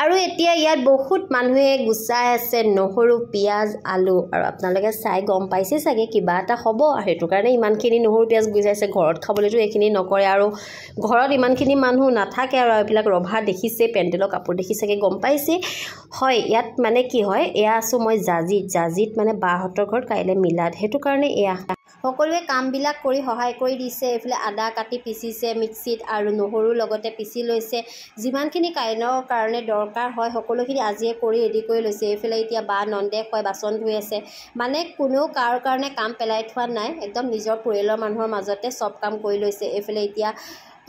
আৰু এতিয়া ইয়াত বহুত মানুহে গুচাই আছে নহৰু পিয়াজ আলু আৰু আপোনালোকে চাই গম পাইছে চাগে কিবা এটা হ'ব আৰু সেইটো কাৰণে ইমানখিনি নহৰু পিয়াজ গুচাইছে ঘৰত খাবলৈতো এইখিনি নকৰে আৰু ঘৰত ইমানখিনি মানুহ নাথাকে আৰু এইবিলাক ৰভা দেখিছে পেণ্ডেলৰ কাপোৰ দেখি চাগে গম পাইছে হয় ইয়াত মানে কি হয় এয়া আছোঁ মই জাজিত মানে বাহঁতৰ ঘৰত কাইলৈ মিলাদ সেইটো কাৰণে এয়া সকলোৱে কামবিলাক কৰি সহায় কৰি দিছে এইফালে আদা কাটি পিচিছে মিক্সিত আৰু নহৰু লগতে পিচি লৈছে যিমানখিনি কাইনৰ কাৰণে দৰকাৰ হয় সকলোখিনি আজিয়ে কৰি ৰেডি কৰি লৈছে এইফালে এতিয়া বা নন্দে হয় বাচন ধুই আছে মানে কোনেও কাৰো কাৰণে কাম পেলাই থোৱা নাই একদম নিজৰ পৰিয়ালৰ মানুহৰ মাজতে চব কাম কৰি লৈছে এইফালে এতিয়া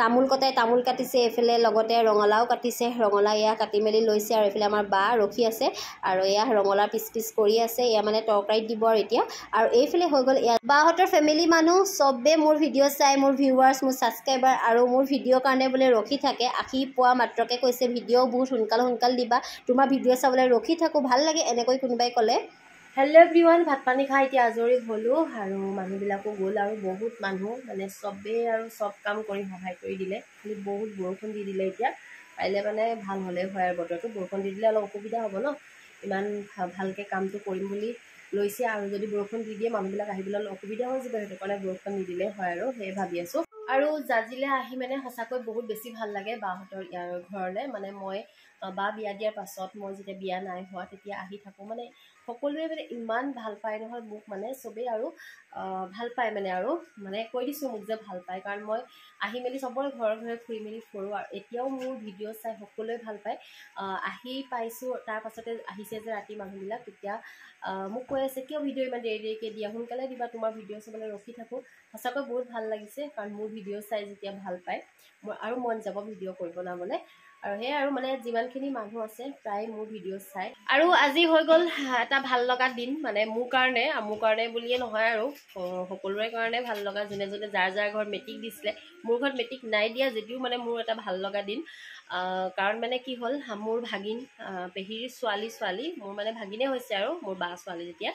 তামোল কটাই তামোল কাটিছে এইফালে লগতে ৰঙালাও কাটিছে ৰঙালাও এয়া কাটি মেলি লৈছে আৰু এইফালে আমাৰ বা ৰখি আছে আৰু এয়া ৰঙালাও পিচ কৰি আছে এয়া মানে তৰকাৰীত দিব আৰু এতিয়া আৰু এইফালে হৈ গ'ল এয়া বাহঁতৰ ফেমিলি মানুহ চবে মোৰ ভিডিঅ' চাই মোৰ ভিউৱাৰ্ছ মোৰ ছাবস্ক্ৰাইবাৰ আৰু মোৰ ভিডিঅ'ৰ কাৰণে বোলে ৰখি থাকে আহি পোৱা মাত্ৰকে কৈছে ভিডিঅ' বহুত সোনকাল দিবা তোমাৰ ভিডিঅ' চাবলৈ ৰখি থাকোঁ ভাল লাগে এনেকৈ কোনোবাই ক'লে হেল্ল' এভৰিৱান ভাত পানী খাই এতিয়া আজৰি হ'লোঁ আৰু মানুহবিলাকো গ'ল আৰু বহুত মানুহ মানে চবেই আৰু চব কাম কৰি সহায় কৰি দিলে খালি বহুত বৰষুণ দি দিলে এতিয়া কাইলৈ মানে ভাল হ'লে হয় আৰু বতৰটো বৰষুণ দি দিলে অলপ অসুবিধা হ'ব ন ইমান ভালকৈ কামটো কৰিম বুলি লৈছে আৰু যদি বৰষুণ দি দিয়ে মানুহবিলাক আহিবলৈ অলপ অসুবিধা হৈ যাব সেইটো কাৰণে বৰষুণ নিদিলে হয় আৰু সেয়ে ভাবি আছোঁ আৰু জাজিলে আহি মানে সঁচাকৈ বহুত বেছি ভাল লাগে বাহঁতৰ ইয়াৰ ঘৰলৈ মানে মই বা বিয়া দিয়াৰ পাছত মই যেতিয়া বিয়া নাই হোৱা তেতিয়া আহি থাকোঁ মানে সকলোৱে মানে ইমান ভাল পায় নহয় মোক মানে চবেই আৰু ভাল পায় মানে আৰু মানে কৈ দিছোঁ মোক যে ভাল পায় কাৰণ মই আহি মেলি চবৰে ঘৰে ফুৰি মেলি ফুৰোঁ আৰু এতিয়াও মোৰ ভিডিঅ' চাই সকলোৱে ভাল পায় আহি পাইছোঁ তাৰ পাছতে আহিছে যে ৰাতি মানুহবিলাক তেতিয়া মোক কৈ আছে কিয় ভিডিঅ' ইমান দেৰিকৈ দিয়া সোনকালে দিবা তোমাৰ ভিডিঅ' চাবলৈ ৰখি থাকোঁ সঁচাকৈ বহুত ভাল লাগিছে কাৰণ মোৰ ভিডিঅ' চাই যেতিয়া ভাল পায় মই আৰু মন যাব ভিডিঅ' কৰিব বনাবলৈ আৰু সেয়াই আৰু মানে যিমানখিনি মানুহ আছে প্ৰায় মোৰ ভিডিঅ' চাই আৰু আজি হৈ গ'ল এটা ভাল লগা দিন মানে মোৰ কাৰণে বুলিয়ে নহয় আৰু সকলোৰে কাৰণে ভাল লগা যোনে যাৰ ঘৰত মেট্ৰিক দিছিলে মোৰ ঘৰত মেট্ৰিক নাই দিয়া যদিও মানে মোৰ এটা ভাল লগা দিন কাৰণ মানে কি হ'ল মোৰ ভাগিন পেহীৰ ছোৱালী মোৰ মানে ভাগিনে হৈছে আৰু মোৰ বা ছোৱালী যেতিয়া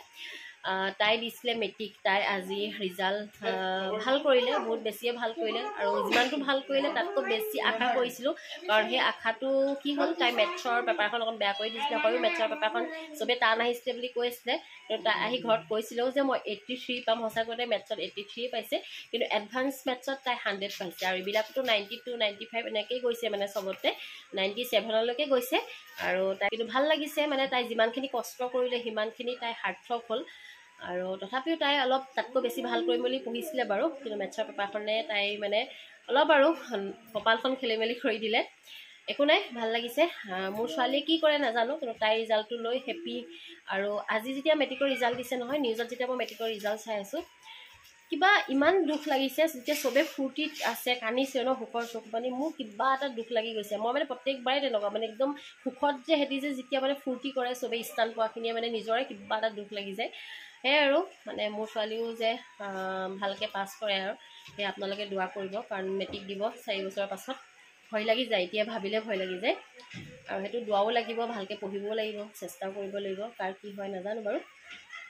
তাই দিছিলে মেট্ৰিক তাই আজি ৰিজাল্ট ভাল কৰিলে বহুত বেছিয়ে ভাল কৰিলে আৰু যিমানটো ভাল কৰিলে তাতকৈ বেছি আশা কৰিছিলোঁ কাৰণ সেই আশাটো কি হ'ল তাই মেথছৰ পেপাৰখন অকণ বেয়া কৰি দিছিলে হয়ো মেথছৰ পেপাৰখন চবেই টান আহিছিলে বুলি কৈ আছিলে কিন্তু তাই আহি ঘৰত কৈছিলেও যে মই 83 পাম সঁচাকৈ মেথছত 83 পাইছে কিন্তু এডভান্স মেথছত তাই 100 পাইছে আৰু এইবিলাকতো 92 95 এনেকেই গৈছে মানে চবতে 97লৈকে গৈছে আৰু তাই কিন্তু ভাল লাগিছে মানে তাই যিমানখিনি কষ্ট কৰিলে সিমানখিনি তাই সাৰ্থক হ'ল আৰু তথাপিও তাই অলপ তাতকৈ বেছি ভাল কৰিম বুলি পঢ়িছিলে বাৰু কিন্তু মেথছৰ পেপাৰখনে তাই মানে অলপ আৰু কপালখন খেলি মেলি কৰি দিলে একো নাই ভাল লাগিছে মোৰ ছোৱালীয়ে কি কৰে নাজানো কিন্তু তাইৰ ৰিজাল্টটো লৈ হেপ্পী আৰু আজি যেতিয়া মেট্ৰিকৰ ৰিজাল্ট দিছে নহয় নিউজত যেতিয়া মই মেট্ৰিকৰ ৰিজাল্ট চাই আছোঁ কিবা ইমান দুখ লাগিছে যেতিয়া চবে ফূৰ্তিত আছে কান্দিছে ন সুখৰ চকু পানী মোৰ কিবা এটা দুখ লাগি গৈছে মই মানে প্ৰত্যেকবাৰে তেনেকুৱা মানে একদম সুখত যে হেঁতি যে যেতিয়া মানে ফূৰ্তি কৰে চবেই স্থান পোৱাখিনিয়ে মানে নিজৰে কিবা এটা দুখ লাগি যায় সেয়াই আৰু মানে মোৰ ছোৱালীও যে ভালকৈ পাছ কৰে আৰু সেই আপোনালোকে দোৱা কৰিব কাৰণ মেট্ৰিক দিব 4 বছৰৰ পাছত ভয় লাগি যায় এতিয়া ভাবিলে ভয় লাগি যায় আৰু সেইটো দোৱাও লাগিব ভালকৈ পঢ়িবও লাগিব চেষ্টাও কৰিব লাগিব কাৰ কি হয় নাজানো বাৰু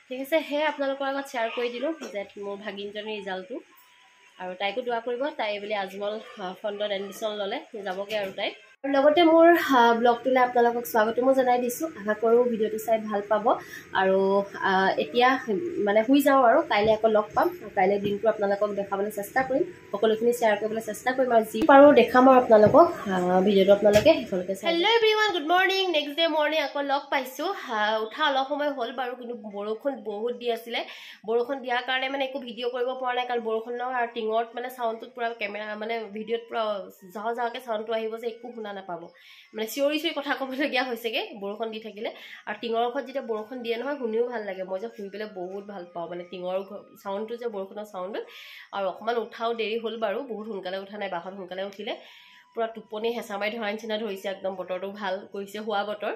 ঠিক আছে সেয়ে আপোনালোকৰ আগত শ্বেয়াৰ কৰি দিলোঁ যে মোৰ ভাগিনজনীৰ ৰিজাল্টটো আৰু তাইকো দোৱা কৰিব তাই বুলি আজমল ফণ্ডত এডমিশ্যন ল'লে যাবগৈ আৰু তাই আৰু লগতে মোৰ ব্লগটোলৈ আপোনালোকক স্বাগতমো জনাই দিছোঁ আশা কৰোঁ ভিডিঅ'টো চাই ভাল পাব আৰু এতিয়া মানে শুই যাওঁ আৰু কাইলৈ আকৌ লগ পাম কাইলৈ দিনটো আপোনালোকক দেখাবলৈ চেষ্টা কৰিম সকলোখিনি শ্বেয়াৰ কৰিবলৈ চেষ্টা কৰিম আৰু যি পাৰোঁ দেখাম আৰু আপোনালোকক ভিডিঅ'টো আপোনালোকে শেষলৈকে চাই hello' everyone good morning next day morning আকৌ লগ পাইছোঁ উঠা অলপ সময় হ'ল বাৰু কিন্তু বৰষুণ বহুত দি আছিলে বৰষুণ দিয়াৰ কাৰণে মানে একো ভিডিঅ' কৰিব পৰা নাই কাৰণ বৰষুণৰ আৰু টিঙত মানে চাউণ্ডটোত পূৰা কেমেৰা মানে ভিডিঅ'ত পূৰা যাওঁকৈ চাউণ্ডটো আহিব যে একো শুনা নাপাব মানে চিঞৰি কথা ক'বলগীয়া হৈছেগৈ বৰষুণ দি থাকিলে আৰু টিঙৰ ঘৰত যেতিয়া বৰষুণ দিয়ে নহয় শুনিও ভাল লাগে মই যে শুই পেলাই বহুত ভাল পাওঁ মানে টিঙৰ চাউণ্ডটো যে বৰষুণৰ চাউণ্ডটো আৰু অকণমান উঠাও দেৰি হ'ল বাৰু বহুত সোনকালে উঠা নাই বাহঁত সোনকালে উঠিলে পূৰা টোপনি হেঁচা মাৰি ধৰা নিচিনা ধৰিছে একদম বতৰটো ভাল কৰিছে হোৱা বতৰ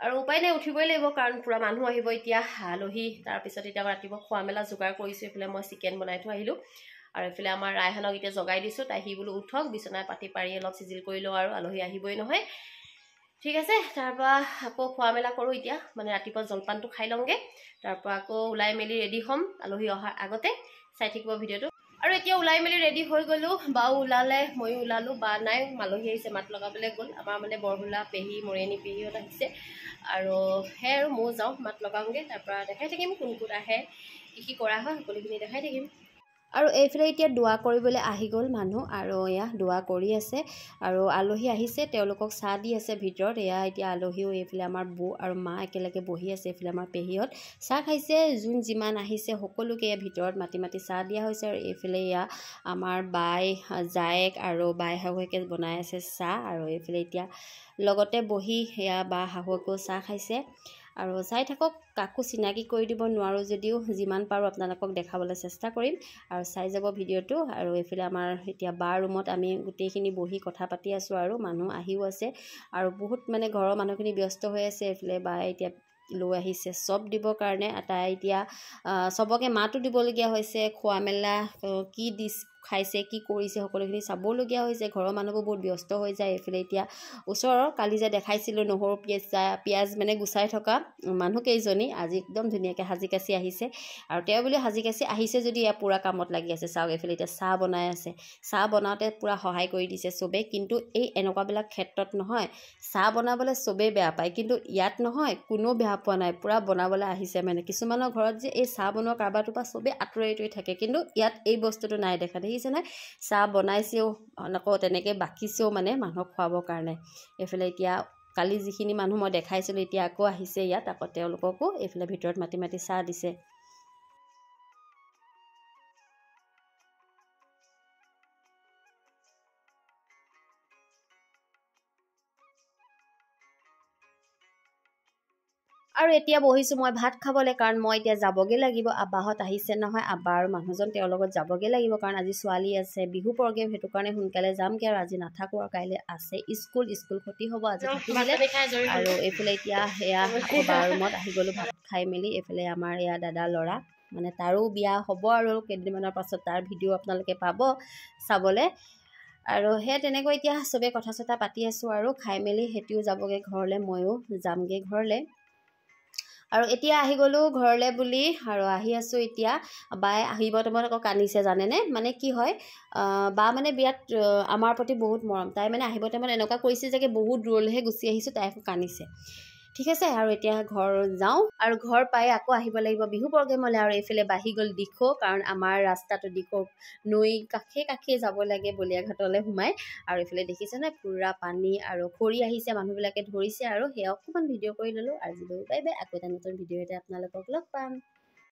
আৰু উপায় নাই উঠিবই লাগিব কাৰণ পূৰা মানুহ আহিব এতিয়া আলহী তাৰপিছত এতিয়া ৰাতিপুৱা খোৱা মেলা যোগাৰ কৰিছোঁ এইফালে মই চিকেন বনাই থৈ আহিলোঁ আৰু এইফালে আমাৰ ৰাইহানক এতিয়া জগাই দিছোঁ তাই সি বোলো উঠক বিচনাই পাতি পাৰি অলপ চিজিল কৰি লওঁ আৰু আলহী আহিবই নহয় ঠিক আছে তাৰপৰা আকৌ খোৱা মেলা কৰোঁ এতিয়া মানে ৰাতিপুৱা জলপানটো খাই লওঁগৈ তাৰপৰা আকৌ ওলাই মেলি ৰেডি হ'ম আলহী অহাৰ আগতে চাই থাকিব ভিডিঅ'টো আৰু এতিয়া ওলাই মেলি ৰেডি হৈ গ'লোঁ বাও ওলালে ময়ো ওলালোঁ বা নাই মালহী আহিছে মাত লগাবলৈ গ'ল আমাৰ মানে বৰহুলা পেহী মৰিয়নী পেহীহঁত আহিছে আৰু সেই আৰু ময়ো যাওঁ মাত লগাওঁগৈ তাৰপৰা দেখাই থাকিম কোন কোন আহে কি কৰা হয় সকলোখিনি দেখাই থাকিম আৰু এইফালে এতিয়া দোৱা কৰিবলৈ আহি গ'ল মানুহ আৰু এয়া দোৱা কৰি আছে আৰু আলহী আহিছে তেওঁলোকক চাহ দি আছে ভিতৰত এয়া এতিয়া আলহীও এইফালে আমাৰ বৌ আৰু মা একেলগে বহি আছে এইফালে আমাৰ পেহীহঁত চাহ খাইছে যোন যিমান আহিছে সকলোকে ভিতৰত মাতি মাতি চাহ দিয়া হৈছে আৰু এইফালে এয়া আমাৰ বাই জায়েক আৰু বাই শাহুৱেকে বনাই আছে চাহ আৰু এইফালে এতিয়া লগতে বহি সেয়া বা শাহুৱেকেও চাহ খাইছে আৰু চাই থাকক কাকো চিনাকি কৰি দিব নোৱাৰোঁ যদিও যিমান পাৰোঁ আপোনালোকক দেখাবলৈ চেষ্টা কৰিম আৰু চাই যাব ভিডিঅ'টো আৰু এইফালে আমাৰ এতিয়া বাৰ ৰুমত আমি গোটেইখিনি বহি কথা পাতি আছোঁ আৰু মানুহ আহিও আছে আৰু বহুত মানে ঘৰৰ মানুহখিনি ব্যস্ত হৈ আছে এইফালে বাই এতিয়া লৈ আহিছে চব দিবৰ কাৰণে তাই এতিয়া চবকে মাতো দিবলগীয়া হৈছে খোৱা মেলা কি ডিছ খাইছে কি কৰিছে সকলোখিনি চাবলগীয়া হৈছে ঘৰৰ মানুহবোৰ বহুত ব্যস্ত হৈ যায় এইফালে এতিয়া ওচৰৰ কালি যে দেখাইছিলোঁ নহৰু পিঁয়াজ মানে গুচাই থকা মানুহকেইজনী আজি একদম ধুনীয়াকৈ সাজি কাচি আহিছে আৰু তেওঁ বুলি সাজি কাচি আহিছে যদি এয়া পূৰা কামত লাগি আছে চাওক এইফালে এতিয়া চাহ বনাই আছে চাহ বনাওঁতে পূৰা সহায় কৰি দিছে চবেই কিন্তু এই এনেকুৱাবিলাক ক্ষেত্ৰত নহয় চাহ বনাবলৈ চবেই বেয়া পায় কিন্তু ইয়াত নহয় কোনো বেয়া পোৱা নাই পূৰা বনাবলৈ আহিছে মানে কিছুমানৰ ঘৰত যে এই চাহ বনোৱা কাৰবাৰটোৰ পৰা চবেই আঁতৰি থাকে কিন্তু ইয়াত এই বস্তুটো নাই দেখা দেখিছে নাই চাহ বনাইছেও আকৌ তেনেকৈ বাকিছেও মানে মানুহক খুৱাবৰ কাৰণে এইফালে এতিয়া কালি যিখিনি মানুহ মই দেখাইছিলোঁ এতিয়া আকৌ আহিছে ইয়াত আকৌ তেওঁলোককো এইফালে ভিতৰত মাতি মাতি চাহ দিছে আৰু এতিয়া বহিছোঁ মই ভাত খাবলৈ কাৰণ মই এতিয়া যাবগৈ লাগিব আব্বাহঁত আহিছে নহয় আব্বা আৰু মানুহজন তেওঁৰ লগত যাবগৈ লাগিব কাৰণ আজি ছোৱালী আছে বিহু প্ৰগ্ৰেম সেইটো কাৰণে সোনকালে যামগৈ আৰু আজি নাথাকোঁ আৰু কাইলৈ আছে স্কুল ক্ষতি হ'ব আজি থাকিলে আৰু এইফালে এতিয়া সেয়া বাৰ ৰুমত আহি গ'লোঁ ভাত খাই মেলি এইফালে আমাৰ এয়া দাদা ল'ৰা মানে তাৰো বিয়া হ'ব আৰু কেইদিনমানৰ পাছত তাৰ ভিডিঅ' আপোনালোকে পাব চাবলৈ আৰু সেয়া তেনেকৈ এতিয়া চবেই কথা চথা পাতি আছোঁ আৰু খাই মেলি সেইটোও যাবগৈ ঘৰলৈ ময়ো যামগৈ ঘৰলৈ আৰু এতিয়া আহি গ'লোঁ ঘৰলৈ বুলি আৰু আহি আছোঁ এতিয়া বাই আহিব টাইমত আকৌ কান্দিছে জানেনে মানে কি হয় বা মানে বিৰাট আমাৰ প্ৰতি বহুত মৰম তাই মানে আহিব টাইমত এনেকুৱা কৰিছে যে বহুত দূৰলৈহে গুচি আহিছোঁ তাই আকৌ কান্দিছে ঠিক আছে আৰু এতিয়া ঘৰ যাওঁ আৰু ঘৰ পাই আকৌ আহিব লাগিব বিহু প্ৰগ্ৰেমলৈ আৰু এইফালে বাঢ়ি গ'ল দিখৌ কাৰণ আমাৰ ৰাস্তাটো দিখৌ নৈ কাষে যাব লাগে বলিয়াঘাটলৈ সোমাই আৰু এইফালে দেখিছে নহয় পূৰা পানী আৰু খৰি আহিছে মানুহবিলাকে ধৰিছে আৰু সেয়া অকণমান ভিডিঅ' কৰি ল'লোঁ আজিলৈ বাই বাই আকৌ এটা নতুন ভিডিঅ' এটা আপোনালোকক লগ পাম